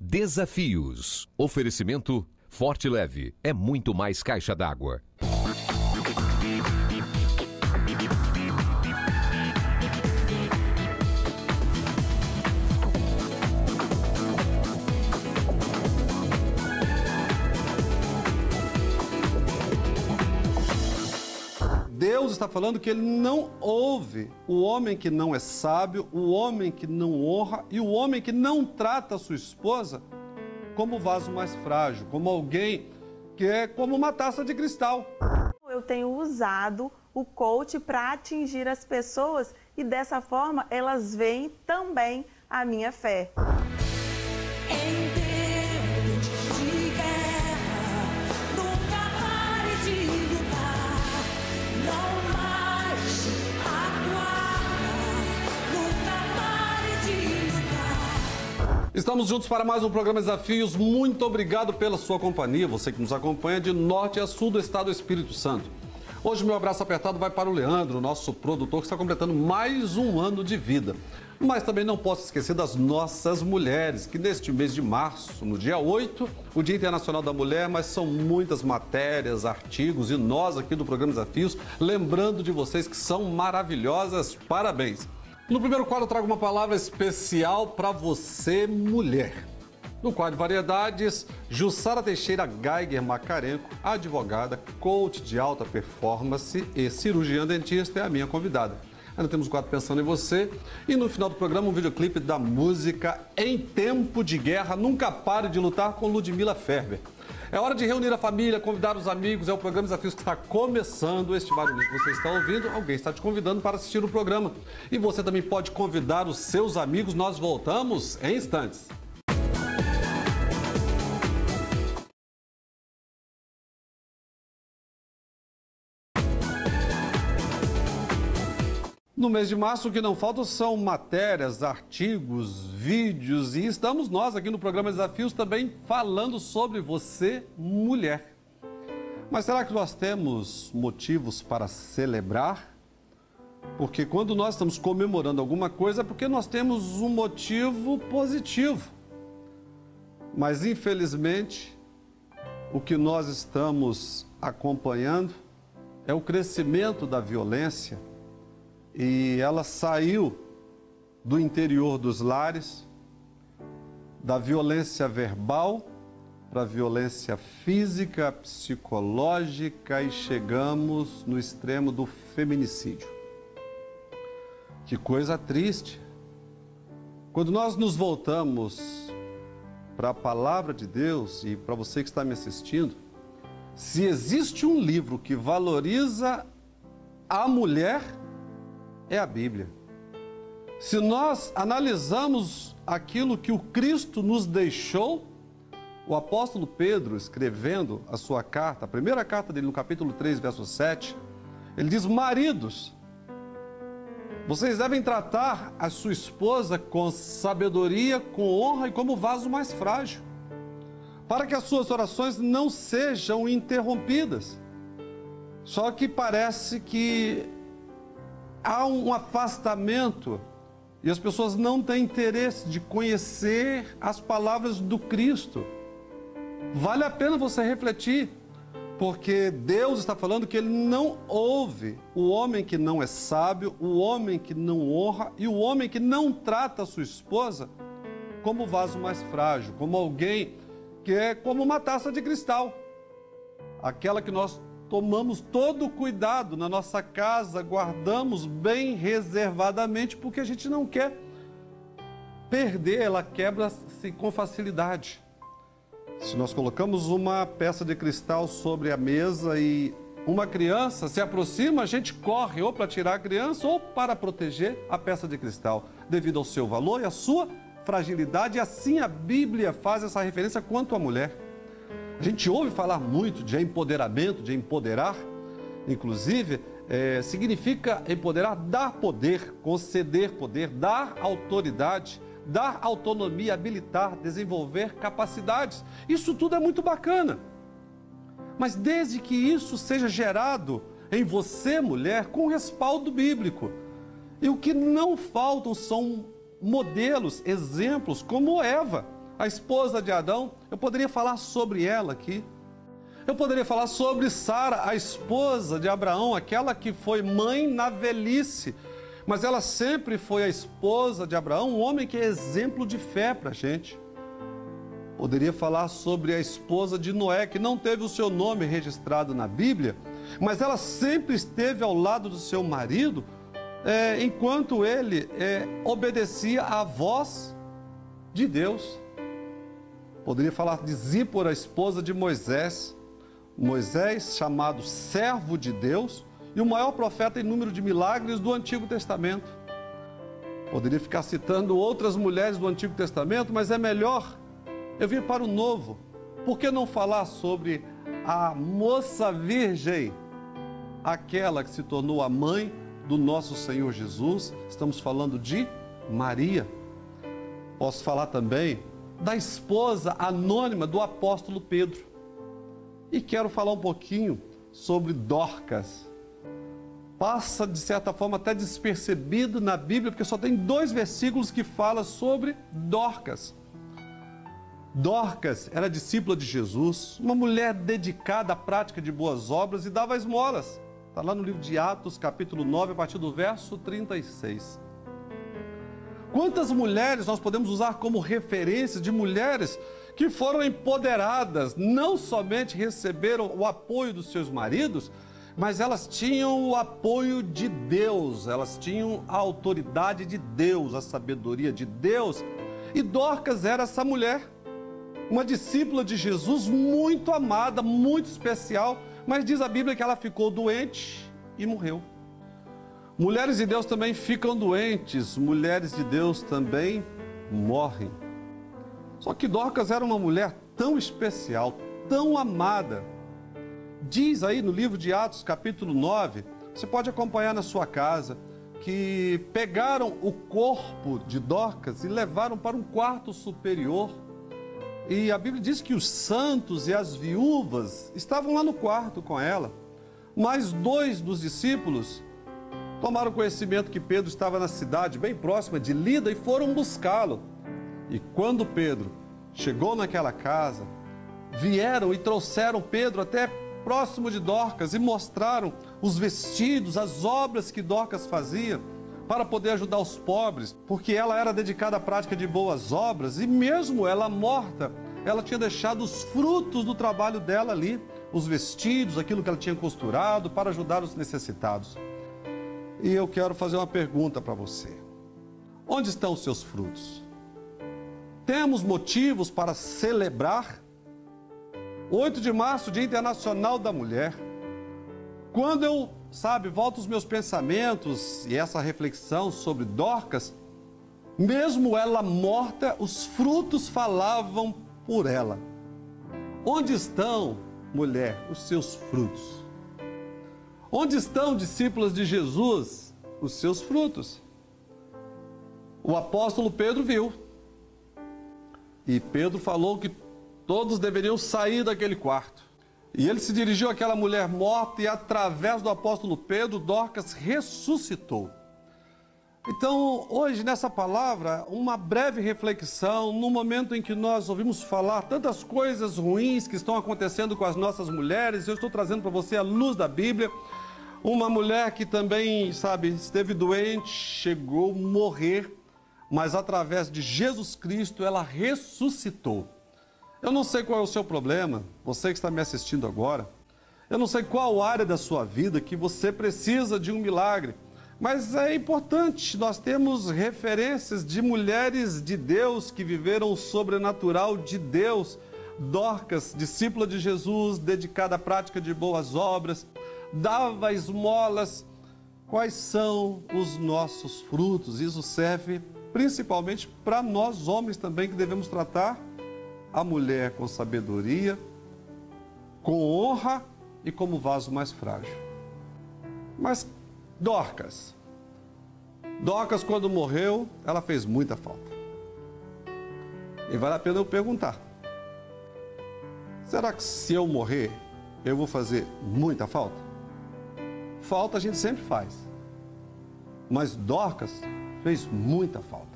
Desafios. Oferecimento Forte Leve. É muito mais caixa d'água. Deus está falando que Ele não ouve o homem que não é sábio, o homem que não honra e o homem que não trata a sua esposa como vaso mais frágil, como alguém que é como uma taça de cristal. Eu tenho usado o coach para atingir as pessoas e dessa forma elas veem também a minha fé. Estamos juntos para mais um programa Desafios. Muito obrigado pela sua companhia, você que nos acompanha de norte a sul do estado do Espírito Santo. Hoje meu abraço apertado vai para o Leandro, nosso produtor, que está completando mais um ano de vida. Mas também não posso esquecer das nossas mulheres, que neste mês de março, no dia 8, o Dia Internacional da Mulher, mas são muitas matérias, artigos e nós aqui do programa Desafios, lembrando de vocês que são maravilhosas. Parabéns! No primeiro quadro eu trago uma palavra especial para você, mulher. No quadro Variedades, Jussara Teixeira Geiger Macarenco, advogada, coach de alta performance e cirurgiã dentista, é a minha convidada. Ainda temos o quadro Pensando em Você e no final do programa um videoclipe da música Em Tempo de Guerra, Nunca Pare de Lutar, com Ludmila Ferber. É hora de reunir a família, convidar os amigos, é o programa Desafios que está começando. Este barulho que você está ouvindo, alguém está te convidando para assistir o programa. E você também pode convidar os seus amigos, nós voltamos em instantes. No mês de março, o que não falta são matérias, artigos, vídeos e estamos nós aqui no programa Desafios também falando sobre você, mulher. Mas será que nós temos motivos para celebrar? Porque quando nós estamos comemorando alguma coisa é porque nós temos um motivo positivo. Mas infelizmente, o que nós estamos acompanhando é o crescimento da violência. E ela saiu do interior dos lares, da violência verbal para a violência física, psicológica e chegamos no extremo do feminicídio. Que coisa triste! Quando nós nos voltamos para a palavra de Deus e para você que está me assistindo, se existe um livro que valoriza a mulher, é a Bíblia. Se nós analisamos aquilo que o Cristo nos deixou, o apóstolo Pedro, escrevendo a sua carta, a primeira carta dele, no capítulo 3, verso 7, ele diz: maridos, vocês devem tratar a sua esposa com sabedoria, com honra e como vaso mais frágil, para que as suas orações não sejam interrompidas. Só que parece que há um afastamento e as pessoas não têm interesse de conhecer as palavras do Cristo. Vale a pena você refletir, porque Deus está falando que Ele não ouve o homem que não é sábio, o homem que não honra e o homem que não trata a sua esposa como vaso mais frágil, como alguém que é como uma taça de cristal, aquela que nós tomamos todo o cuidado na nossa casa, guardamos bem reservadamente, porque a gente não quer perder, ela quebra-se com facilidade. Se nós colocamos uma peça de cristal sobre a mesa e uma criança se aproxima, a gente corre ou para tirar a criança ou para proteger a peça de cristal, devido ao seu valor e à sua fragilidade, e assim a Bíblia faz essa referência quanto à mulher. A gente ouve falar muito de empoderamento, de empoderar, inclusive significa empoderar, dar poder, conceder poder, dar autoridade, dar autonomia, habilitar, desenvolver capacidades. Isso tudo é muito bacana. Mas desde que isso seja gerado em você, mulher, com respaldo bíblico. E o que não faltam são modelos, exemplos como Eva. a esposa de Adão, eu poderia falar sobre ela aqui. Eu poderia falar sobre Sara, a esposa de Abraão, aquela que foi mãe na velhice, mas ela sempre foi a esposa de Abraão, um homem que é exemplo de fé para a gente. Poderia falar sobre a esposa de Noé, que não teve o seu nome registrado na Bíblia, mas ela sempre esteve ao lado do seu marido, enquanto ele obedecia à voz de Deus. Poderia falar de Zípora, a esposa de Moisés. Moisés, chamado servo de Deus, e o maior profeta em número de milagres do Antigo Testamento. Poderia ficar citando outras mulheres do Antigo Testamento, mas é melhor eu vir para o Novo. Por que não falar sobre a moça virgem, aquela que se tornou a mãe do nosso Senhor Jesus? Estamos falando de Maria. Posso falar também da esposa anônima do apóstolo Pedro. E quero falar um pouquinho sobre Dorcas. Passa, de certa forma, até despercebido na Bíblia, porque só tem 2 versículos que falam sobre Dorcas. Dorcas era discípula de Jesus, uma mulher dedicada à prática de boas obras e dava esmolas. Está lá no livro de Atos, capítulo 9, a partir do verso 36. Quantas mulheres nós podemos usar como referências de mulheres que foram empoderadas, não somente receberam o apoio dos seus maridos, mas elas tinham o apoio de Deus, elas tinham a autoridade de Deus, a sabedoria de Deus. E Dorcas era essa mulher, uma discípula de Jesus muito amada, muito especial, mas diz a Bíblia que ela ficou doente e morreu. Mulheres de Deus também ficam doentes, mulheres de Deus também morrem. Só que Dorcas era uma mulher tão especial, tão amada. Diz aí no livro de Atos, capítulo 9, você pode acompanhar na sua casa, que pegaram o corpo de Dorcas e levaram para um quarto superior. E a Bíblia diz que os santos e as viúvas estavam lá no quarto com ela. Mas 2 dos discípulos tomaram conhecimento que Pedro estava na cidade, bem próxima de Lida, e foram buscá-lo. E quando Pedro chegou naquela casa, vieram e trouxeram Pedro até próximo de Dorcas e mostraram os vestidos, as obras que Dorcas fazia para poder ajudar os pobres, porque ela era dedicada à prática de boas obras e mesmo ela morta, ela tinha deixado os frutos do trabalho dela ali, os vestidos, aquilo que ela tinha costurado para ajudar os necessitados. E eu quero fazer uma pergunta para você. Onde estão os seus frutos? Temos motivos para celebrar? 8 de março, Dia Internacional da Mulher. Quando eu, volto os meus pensamentos e essa reflexão sobre Dorcas, mesmo ela morta, os frutos falavam por ela. Onde estão, mulher, os seus frutos? Onde estão, discípulas de Jesus, os seus frutos? O apóstolo Pedro viu. E Pedro falou que todos deveriam sair daquele quarto. E ele se dirigiu àquela mulher morta e através do apóstolo Pedro, Dorcas ressuscitou. Então, hoje nessa palavra, uma breve reflexão, no momento em que nós ouvimos falar tantas coisas ruins que estão acontecendo com as nossas mulheres, eu estou trazendo para você a luz da Bíblia. Uma mulher que também, esteve doente, chegou a morrer, mas através de Jesus Cristo ela ressuscitou. Eu não sei qual é o seu problema, você que está me assistindo agora. Eu não sei qual área da sua vida que você precisa de um milagre. Mas é importante, nós temos referências de mulheres de Deus que viveram o sobrenatural de Deus. Dorcas, discípula de Jesus, dedicada à prática de boas obras, dava esmolas. Quais são os nossos frutos? Isso serve principalmente para nós homens também, que devemos tratar a mulher com sabedoria, com honra e como vaso mais frágil. Mas Dorcas, quando morreu, ela fez muita falta. E vale a pena eu perguntar: será que se eu morrer, eu vou fazer muita falta? Falta a gente sempre faz. Mas Dorcas fez muita falta.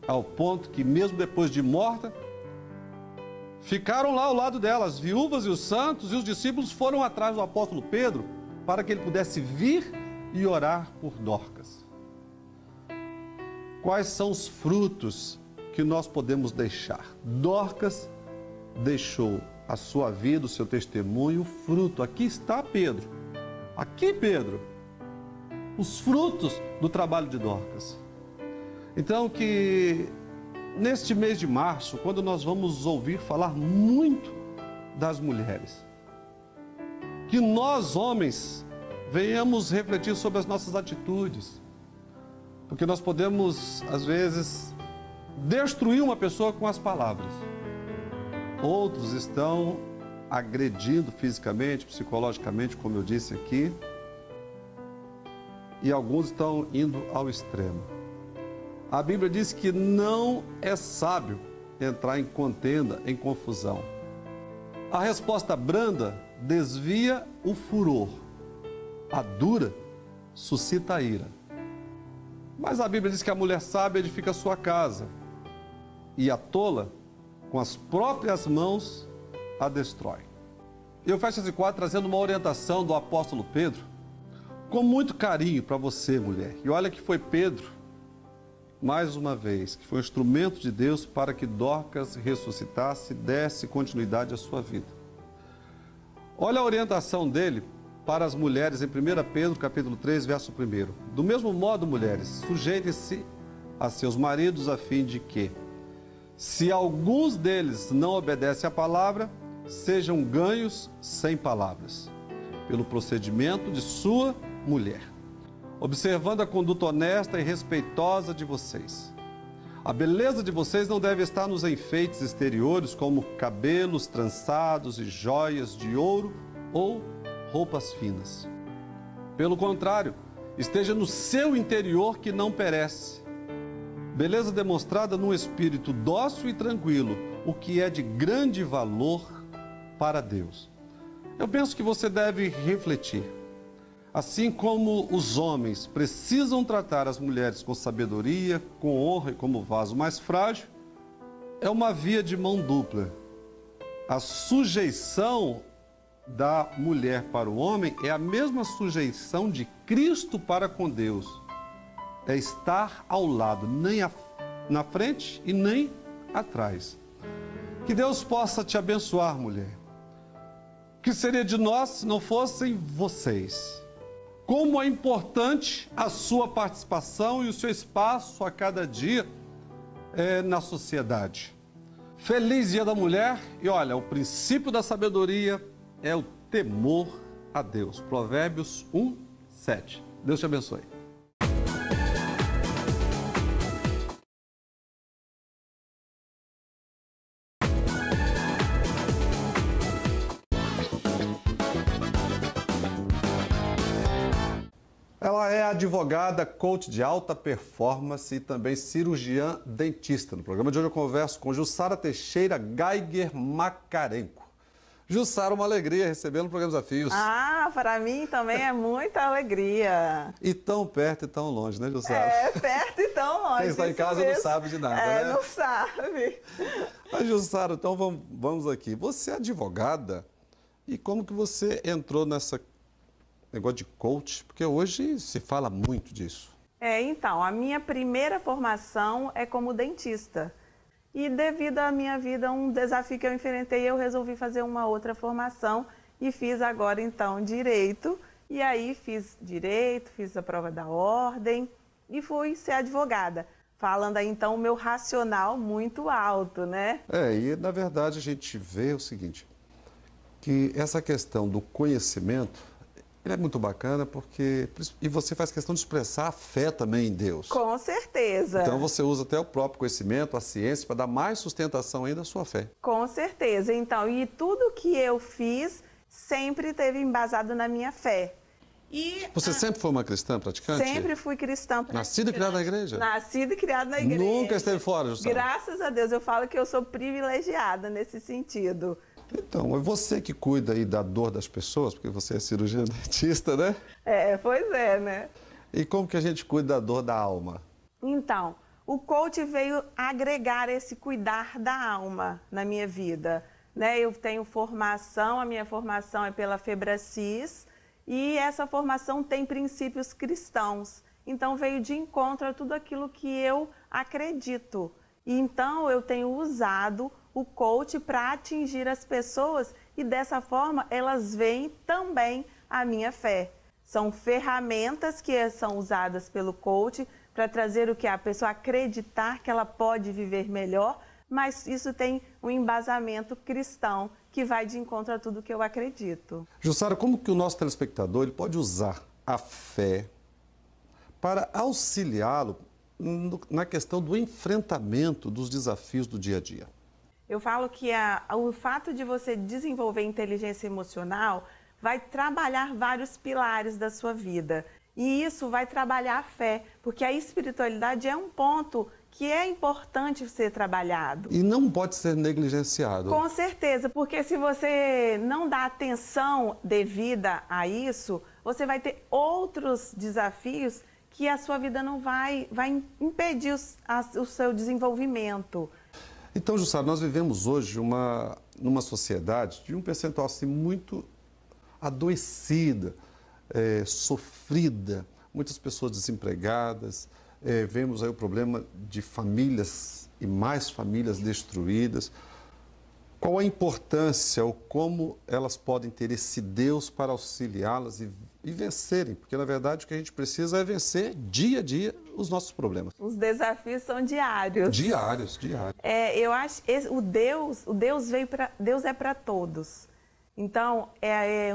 ao ponto que, mesmo depois de morta, ficaram lá ao lado dela. As viúvas e os santos e os discípulos foram atrás do apóstolo Pedro para que ele pudesse vir e orar por Dorcas. Quais são os frutos que nós podemos deixar? Dorcas deixou a sua vida, o seu testemunho, o fruto. Aqui está Pedro. Aqui, Pedro, os frutos do trabalho de Dorcas. Então, que neste mês de março, quando nós vamos ouvir falar muito das mulheres, que nós, homens, venhamos refletir sobre as nossas atitudes, porque nós podemos, às vezes, destruir uma pessoa com as palavras. Outros estão agredindo fisicamente, psicologicamente, como eu disse aqui, e alguns estão indo ao extremo. A Bíblia diz que não é sábio entrar em contenda, em confusão. A resposta branda desvia o furor, a dura suscita a ira. Mas a Bíblia diz que a mulher sábia edifica a sua casa e a tola, com as próprias mãos, a destrói. Eu fecho esse quadro trazendo uma orientação do apóstolo Pedro, com muito carinho para você, mulher. E olha que foi Pedro, mais uma vez, que foi um instrumento de Deus para que Dorcas ressuscitasse e desse continuidade à sua vida. Olha a orientação dele para as mulheres em 1 Pedro, capítulo 3, verso 1. Do mesmo modo, mulheres, sujeitem-se a seus maridos a fim de que, se alguns deles não obedecem à palavra, sejam ganhos sem palavras, pelo procedimento de sua mulher, observando a conduta honesta e respeitosa de vocês. A beleza de vocês não deve estar nos enfeites exteriores, como cabelos trançados e joias de ouro ou roupas finas. Pelo contrário, esteja no seu interior que não perece. Beleza demonstrada num espírito dócil e tranquilo, o que é de grande valor para Deus. Eu penso que você deve refletir. Assim como os homens precisam tratar as mulheres com sabedoria, com honra e como vaso mais frágil, é uma via de mão dupla. A sujeição da mulher para o homem é a mesma sujeição de Cristo para com Deus. É estar ao lado, nem na frente e nem atrás. Que Deus possa te abençoar, mulher. O que seria de nós se não fossem vocês? Como é importante a sua participação e o seu espaço a cada dia na sociedade. Feliz Dia da Mulher. E olha, o princípio da sabedoria é o temor a Deus. Provérbios 1, 7. Deus te abençoe. Ela é advogada, coach de alta performance e também cirurgiã dentista. No programa de hoje eu converso com Jussara Teixeira Geiger Macarenco. Jussara, uma alegria recebê-la no programa Desafios. Ah, para mim também é muita alegria. E tão perto e tão longe, né, Jussara? É, perto e tão longe. Quem está em casa mesmo. Não sabe de nada, né? Não sabe. Mas, Jussara, então vamos aqui. Você é advogada e como que você entrou nessa negócio de coach? Porque hoje se fala muito disso. Então, a minha primeira formação é como dentista. E devido à minha vida, um desafio que eu enfrentei, eu resolvi fazer uma outra formação e fiz agora, então, Direito. E aí fiz Direito, fiz a prova da ordem e fui ser advogada. Falando aí, então, o meu racional muito alto, né? E na verdade a gente vê o seguinte, que essa questão do conhecimento, ele é muito bacana porque... E você faz questão de expressar a fé também em Deus. Com certeza. Então você usa até o próprio conhecimento, a ciência, para dar mais sustentação ainda à sua fé. Com certeza. Então, e tudo que eu fiz sempre teve embasado na minha fé. Você sempre foi uma cristã praticante? Sempre fui cristã praticante. Nascida e criada na igreja? Nascida e criada na igreja. Nunca esteve fora, Jussara? Graças a Deus. Eu falo que eu sou privilegiada nesse sentido. Então, é você que cuida aí da dor das pessoas, porque você é cirurgiã dentista, né? Pois é, né? E como que a gente cuida da dor da alma? Então, O coach veio agregar esse cuidar da alma na minha vida, né? Eu tenho formação, a minha formação é pela Febracis e essa formação tem princípios cristãos. Então veio de encontro a tudo aquilo que eu acredito. E então eu tenho usado o coach para atingir as pessoas e dessa forma elas veem também a minha fé. São ferramentas que são usadas pelo coach para trazer o que? A pessoa acreditar que ela pode viver melhor, mas isso tem um embasamento cristão que vai de encontro a tudo que eu acredito. Jussara, como que o nosso telespectador ele pode usar a fé para auxiliá-lo na questão do enfrentamento dos desafios do dia a dia? Eu falo que o fato de você desenvolver inteligência emocional vai trabalhar vários pilares da sua vida. E isso vai trabalhar a fé, porque a espiritualidade é um ponto que é importante ser trabalhado. E não pode ser negligenciado. Com certeza, porque se você não dá atenção devida a isso, você vai ter outros desafios que a sua vida não vai impedir o seu desenvolvimento. Então, Jussara, nós vivemos hoje numa sociedade de um percentual assim, muito adoecida, sofrida, muitas pessoas desempregadas, vemos aí o problema de famílias e mais famílias destruídas. Qual a importância ou como elas podem ter esse Deus para auxiliá-las e vencerem? Porque, na verdade, o que a gente precisa é vencer dia a dia os nossos problemas. Os desafios são diários. Diários. Eu acho que Deus é para todos. Então,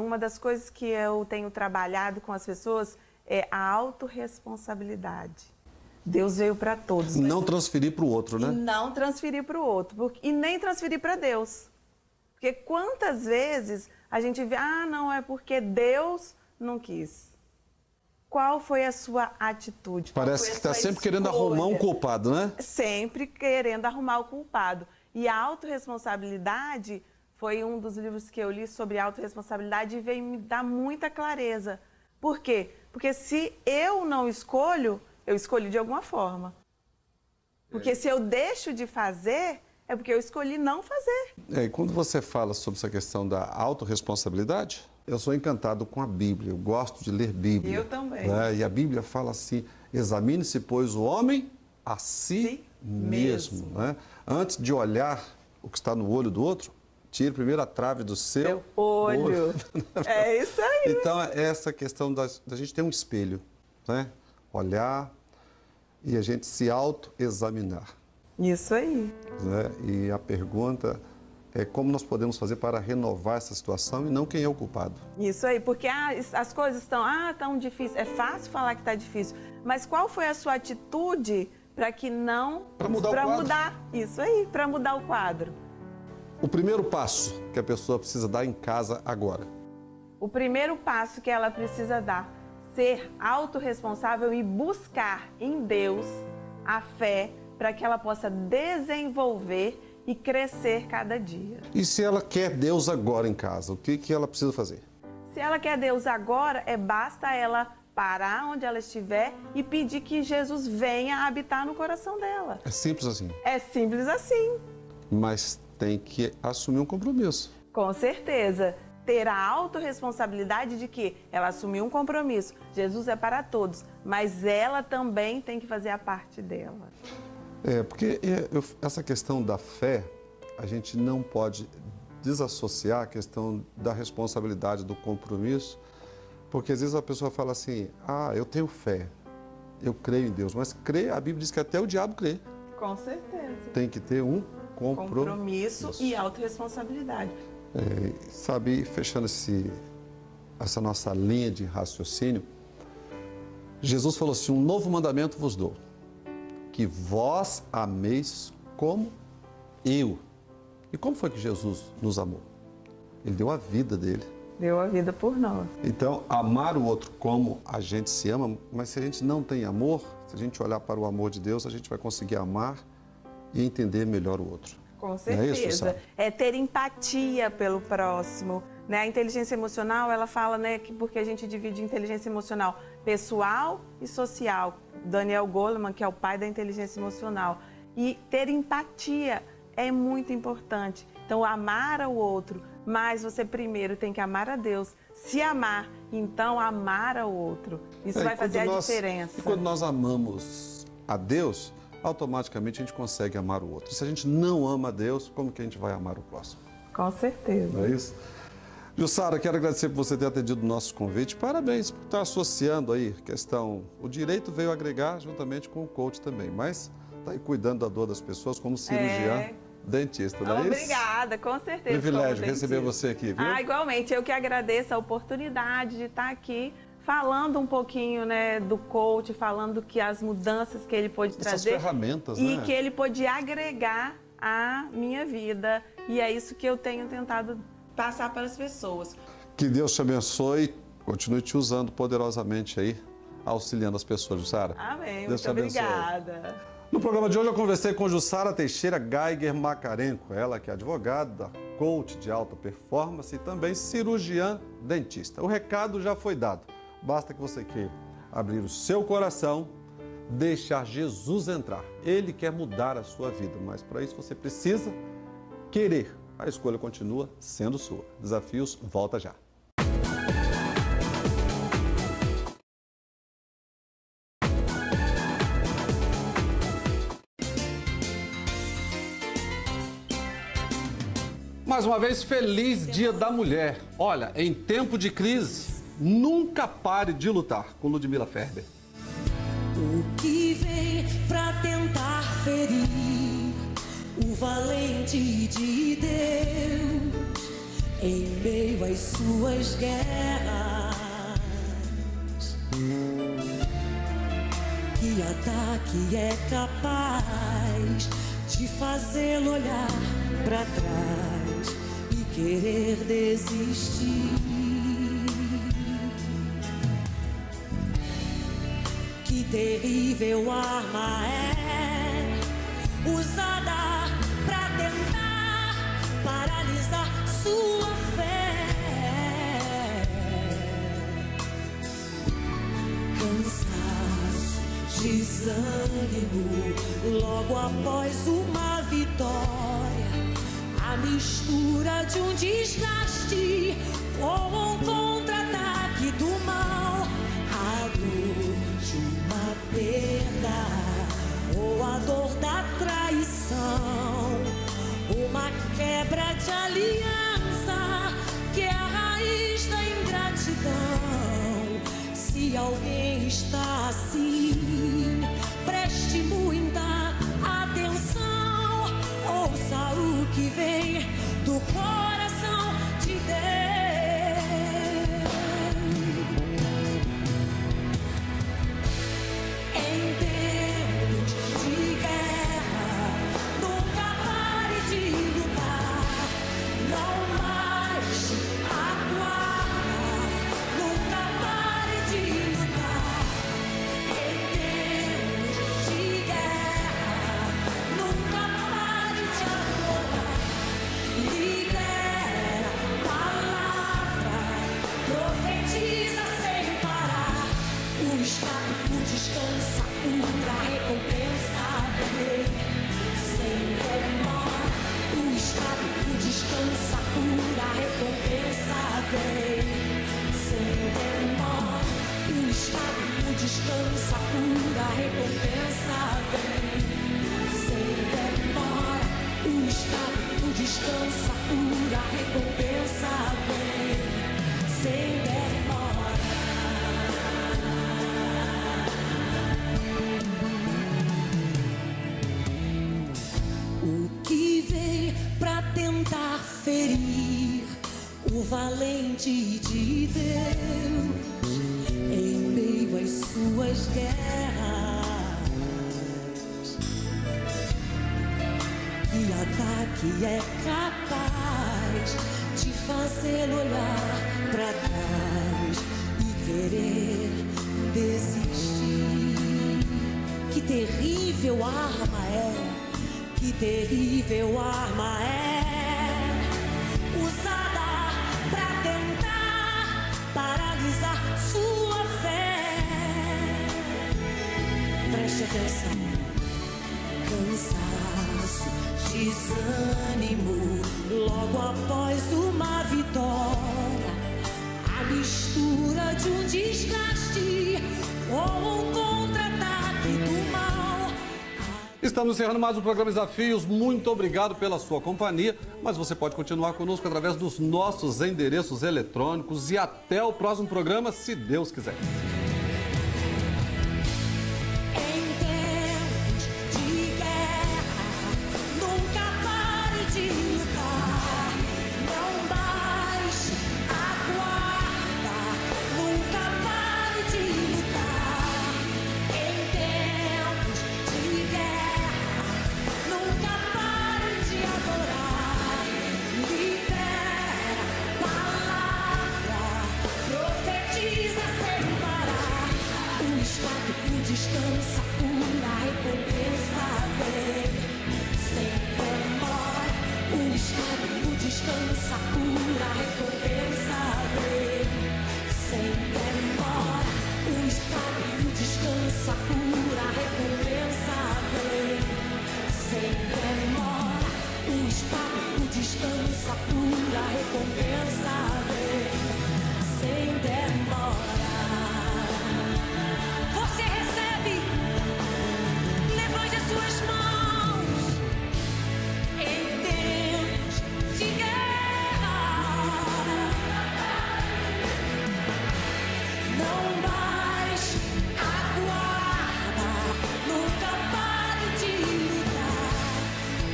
uma das coisas que eu tenho trabalhado com as pessoas é a autorresponsabilidade. Deus veio para todos. Não transferir para o outro, né? E não transferir para o outro. E nem transferir para Deus. Porque quantas vezes a gente vê, não, é porque Deus não quis. Qual foi a sua atitude? Parece que está sempre querendo arrumar um culpado, né? Sempre querendo arrumar o culpado. E a autorresponsabilidade foi um dos livros que eu li sobre autorresponsabilidade e veio me dar muita clareza. Por quê? Porque se eu não escolho, eu escolhi de alguma forma. Porque se eu deixo de fazer, é porque eu escolhi não fazer. E quando você fala sobre essa questão da autorresponsabilidade, eu sou encantado com a Bíblia, eu gosto de ler Bíblia. Eu também. Né? E a Bíblia fala assim, examine-se, pois, o homem a si mesmo. Né? Antes de olhar o que está no olho do outro, tire primeiro a trave do seu olho. É isso aí. Então, é essa questão da gente ter um espelho, né? Olhar e a gente se autoexaminar. Isso aí. Né? E a pergunta é como nós podemos fazer para renovar essa situação e não quem é o culpado. Isso aí, porque as coisas estão tão difíceis. É fácil falar que está difícil, mas qual foi a sua atitude para que não... Para mudar o quadro. Mudar, isso aí, para mudar o quadro. O primeiro passo que a pessoa precisa dar em casa agora. O primeiro passo que ela precisa dar, ser autorresponsável e buscar em Deus a fé para que ela possa desenvolver e crescer cada dia. E se ela quer Deus agora em casa, o que ela precisa fazer? Se ela quer Deus agora, basta ela parar onde ela estiver e pedir que Jesus venha habitar no coração dela. É simples assim. É simples assim. Mas tem que assumir um compromisso. Com certeza. Ter a autorresponsabilidade de que ela assumiu um compromisso. Jesus é para todos, mas ela também tem que fazer a parte dela. Porque essa questão da fé, a gente não pode desassociar a questão da responsabilidade do compromisso, porque às vezes a pessoa fala assim, eu tenho fé, eu creio em Deus, mas crer, a Bíblia diz que até o diabo crê. Com certeza. Tem que ter um compromisso e autorresponsabilidade. Sabe, fechando essa nossa linha de raciocínio, Jesus falou assim, um novo mandamento vos dou, que vós ameis como eu. E como foi que Jesus nos amou? Ele deu a vida dele. Deu a vida por nós. Então, amar o outro como a gente se ama, mas se a gente não tem amor, se a gente olhar para o amor de Deus, a gente vai conseguir amar e entender melhor o outro. Com certeza. É ter empatia pelo próximo. Né? A inteligência emocional, ela fala, né, que porque a gente divide inteligência emocional pessoal e social. Daniel Goleman, que é o pai da inteligência emocional. E ter empatia é muito importante. Então, amar ao outro, mas você primeiro tem que amar a Deus. Se amar, então amar ao outro. Isso vai fazer a diferença. E quando nós amamos a Deus, automaticamente a gente consegue amar o outro. Se a gente não ama a Deus, como que a gente vai amar o próximo? Com certeza. Não é isso? Jussara, quero agradecer por você ter atendido o nosso convite. Parabéns por estar associando aí a questão. O direito veio agregar juntamente com o coach também, mas está aí cuidando da dor das pessoas como cirurgiã, dentista, não é isso? Obrigada, com certeza. Privilégio receber você aqui, viu? Igualmente, eu que agradeço a oportunidade de estar aqui falando um pouquinho, né, do coach, falando que as mudanças que ele pôde trazer. Essas ferramentas, e né? que ele pôde agregar à minha vida. E é isso que eu tenho tentado passar para as pessoas. Que Deus te abençoe, continue te usando poderosamente aí, auxiliando as pessoas, Jussara. Amém, Deus muito obrigada. No programa de hoje eu conversei com Jussara Teixeira Geiger Macarenco, ela que é advogada, coach de alta performance e também cirurgiã dentista. O recado já foi dado, basta que você queira abrir o seu coração, deixar Jesus entrar. Ele quer mudar a sua vida, mas para isso você precisa querer. A escolha continua sendo sua. Desafios, volta já. Mais uma vez, feliz Dia da Mulher. Olha, em tempo de crise, nunca pare de lutar. Com Ludmila Ferber. O que vem pra tentar ferir o valente de Deus em meio às suas guerras? Que ataque é capaz de fazê-lo olhar pra trás e querer desistir? Que terrível arma é usada pra tentar paralisar sua fé. Cansaço, desânimo, logo após uma vitória, a mistura de um desgaste com um contra-ataque do mal, a dor de uma perda ou a dor da traição, uma quebra de aliança que é a raiz da ingratidão. Se alguém está assim, preste muita atenção, ouça o que vem do coração de Deus. Em tempos de guerra, nunca pare de lutar, não mais aguarda, nunca pare de lutar. Em tempos de guerra, nunca pare de adorar. Libera palavra, profetiza sem parar. O escape descansa, a recompensa vem sem demora. O escape descansa, a recompensa vem sem demora. O escape descansa, a recompensa vem sem demora. O escape descansa, a recompensa vem sem demora. O que vem pra tentar ferir o valente de Deus em meio às suas guerras? Que ataque é capaz de fazê-lo olhar pra trás e querer desistir? Que terrível arma é, que terrível arma é usada pra tentar paralisar sua fé. atenção. Cansaço, desânimo, logo após uma vitória, a mistura de um desgaste ou um contra-ataque do mal. Estamos encerrando mais um programa Desafios. Muito obrigado pela sua companhia, mas você pode continuar conosco através dos nossos endereços eletrônicos e até o próximo programa, se Deus quiser. Descansa, pura recompensa vem, sem demora. O estado descansa, pura recompensa vem, sem demora. O estado descansa, pura recompensa vem, sem demora. O estado descansa, pura recompensa vem, sem demora. Suas mãos em tempos de guerra, não mais aguarda, nunca pare de lutar.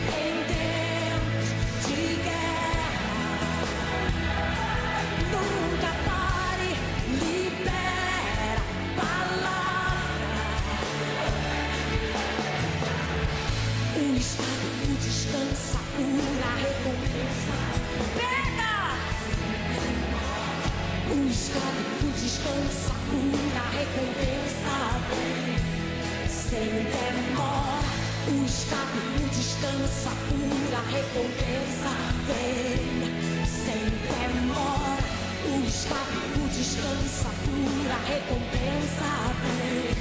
Em tempos de guerra, nunca pare, libera palavra. O estado descansa, pura recompensa. Pega! O estado descansa, pura recompensa vem, sem demora. O estado descansa, pura recompensa vem, sem demora. O estado descansa, pura recompensa vem,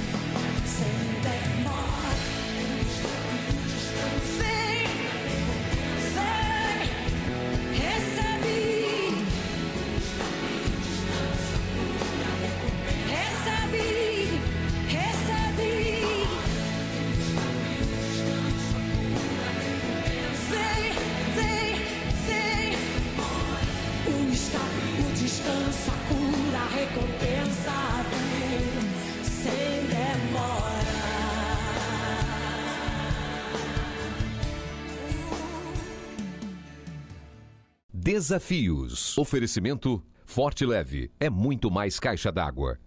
sem demora. Vem, vem, recebe, recebe, recebe. Vem, vem, vem. O estado descansa, cura, recompensa vem, sem demora. Desafios. Oferecimento Forte Leve é muito mais caixa d'água.